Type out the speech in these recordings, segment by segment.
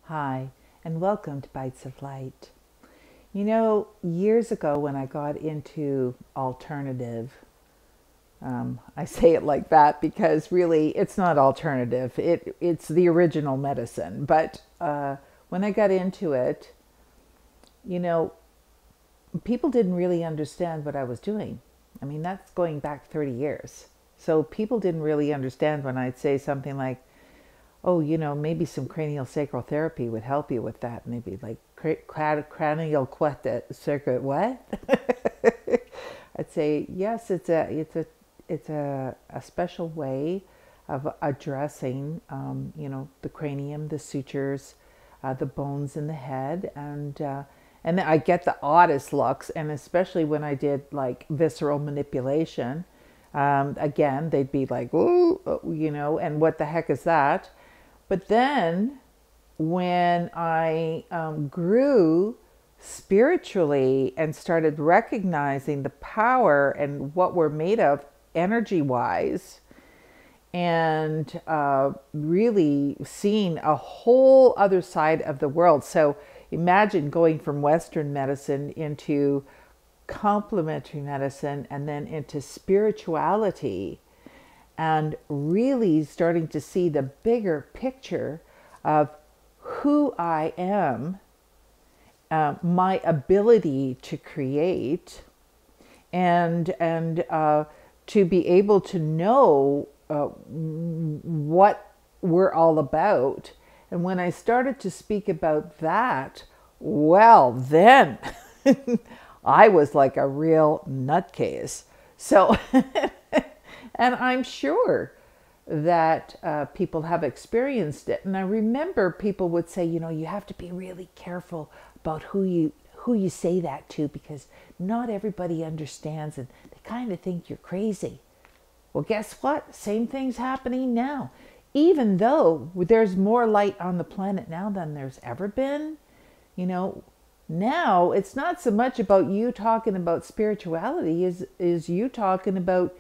Hi, and welcome to Bites of Light. You know, years ago when I got into alternative, I say it like that because really it's not alternative, it's the original medicine. But when I got into it, you know, people didn't really understand what I was doing. I mean, that's going back 30 years. So people didn't really understand when I'd say something like, oh, maybe some cranial sacral therapy would help you with that. And they'd be like, cranial circuit, what? I'd say, yes, it's a special way of addressing, the cranium, the sutures, the bones in the head, and I get the oddest looks, and especially when I did like visceral manipulation. Again, they'd be like, "Ooh," and what the heck is that? But then when I grew spiritually and started recognizing the power and what we're made of energy wise, and really seeing a whole other side of the world. So imagine going from Western medicine into complementary medicine and then into spirituality, and really starting to see the bigger picture of who I am, my ability to create, and to be able to know what we're all about. And when I started to speak about that, well, then I was like a real nutcase. So, and I'm sure that people have experienced it. And I remember people would say, you have to be really careful about who you say that to, because not everybody understands and they kind of think you're crazy. Well, guess what? Same thing's happening now. Even though there's more light on the planet now than there's ever been, you know, now it's not so much about you talking about spirituality is you talking about,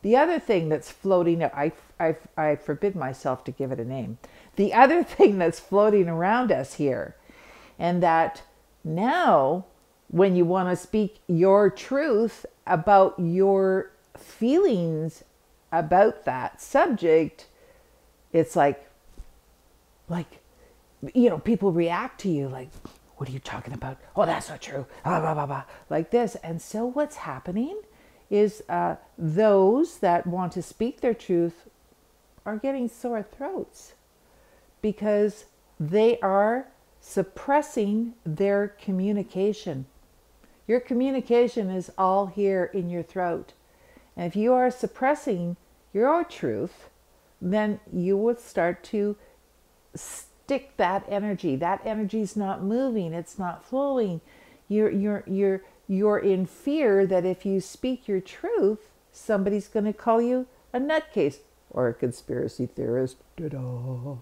the other thing that's floating. I forbid myself to give it a name. The other thing that's floating around us here, and that now when you want to speak your truth about your feelings about that subject, it's like people react to you like, what are you talking about? Oh, that's not true. Blah, blah, blah, blah, like this. And so what's happening is those that want to speak their truth are getting sore throats because they are suppressing their communication. Your communication is all here in your throat. And if you are suppressing your truth, then you will start to stick that energy. That energy is not moving. It's not flowing. You're in fear that if you speak your truth, somebody's going to call you a nutcase or a conspiracy theorist. Ta-da.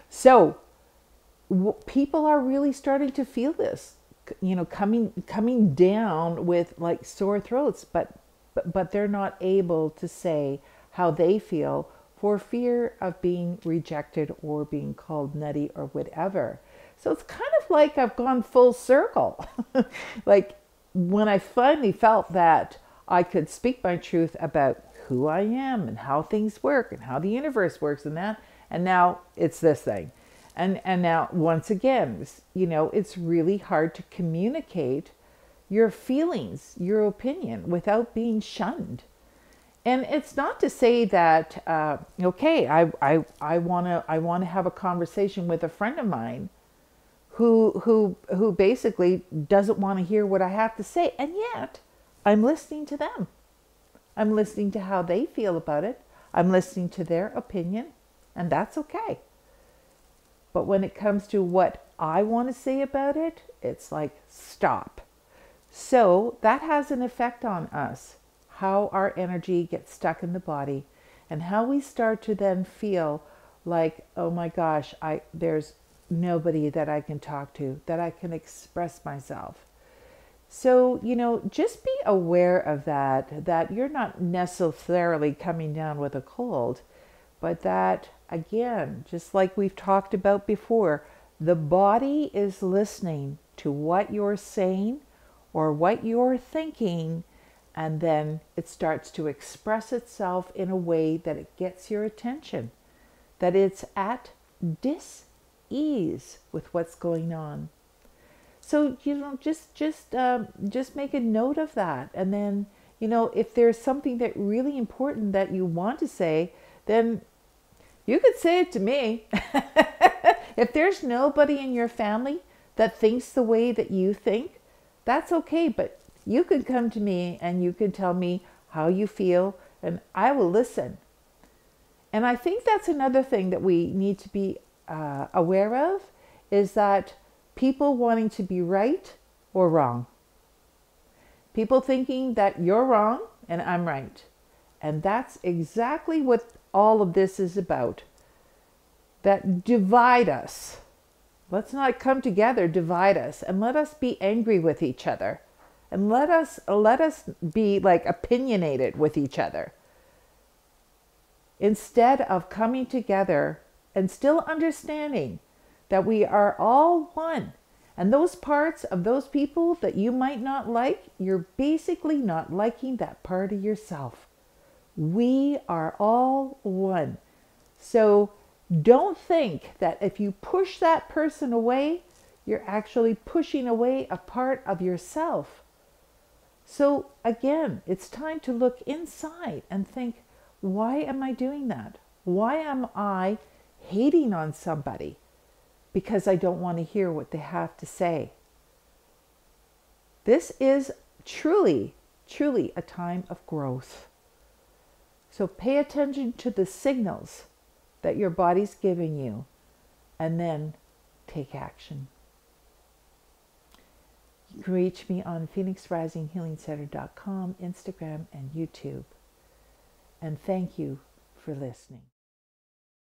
So people are really starting to feel this, coming down with like sore throats, but they're not able to say how they feel for fear of being rejected or being called nutty or whatever. So it's kind of like I've gone full circle. Like when I finally felt that I could speak my truth about who I am and how things work and how the universe works and that, and now it's this thing. And now once again, it's really hard to communicate your feelings, your opinion without being shunned. And it's not to say that okay, I want to have a conversation with a friend of mine who basically doesn't want to hear what I have to say, and yet I'm listening to them. I'm listening to how they feel about it. I'm listening to their opinion, and that's okay. But when it comes to what I want to say about it, it's like, stop. So that has an effect on us, how our energy gets stuck in the body and how we start to then feel like, oh my gosh, there's nobody that I can talk to, that I can express myself. So, just be aware of that you're not necessarily coming down with a cold, but that, again, just like we've talked about before, The body is listening to what you're saying or what you're thinking, and then it starts to express itself in a way that it gets your attention, that it's at dis-ease with what's going on. So, just make a note of that. And then, if there's something that really important that you want to say, then you could say it to me. If there's nobody in your family that thinks the way that you think, that's okay. But you can come to me and you can tell me how you feel, and I will listen. And I think that's another thing that we need to be aware of, is that people wanting to be right or wrong. People thinking that you're wrong and I'm right. And that's exactly what all of this is about. That divide us. Let's not come together, divide us, and let us be angry with each other. And let us be like opinionated with each other. Instead of coming together and still understanding that we are all one. And those parts of those people that you might not like, you're basically not liking that part of yourself. We are all one. So don't think that if you push that person away, you're actually pushing away a part of yourself. So again, it's time to look inside and think, why am I doing that? Why am I hating on somebody? Because I don't want to hear what they have to say. This is truly, truly a time of growth. So pay attention to the signals that your body's giving you, and then take action. You can reach me on PhoenixRisingHealingCenter.com, Instagram, and YouTube. And thank you for listening.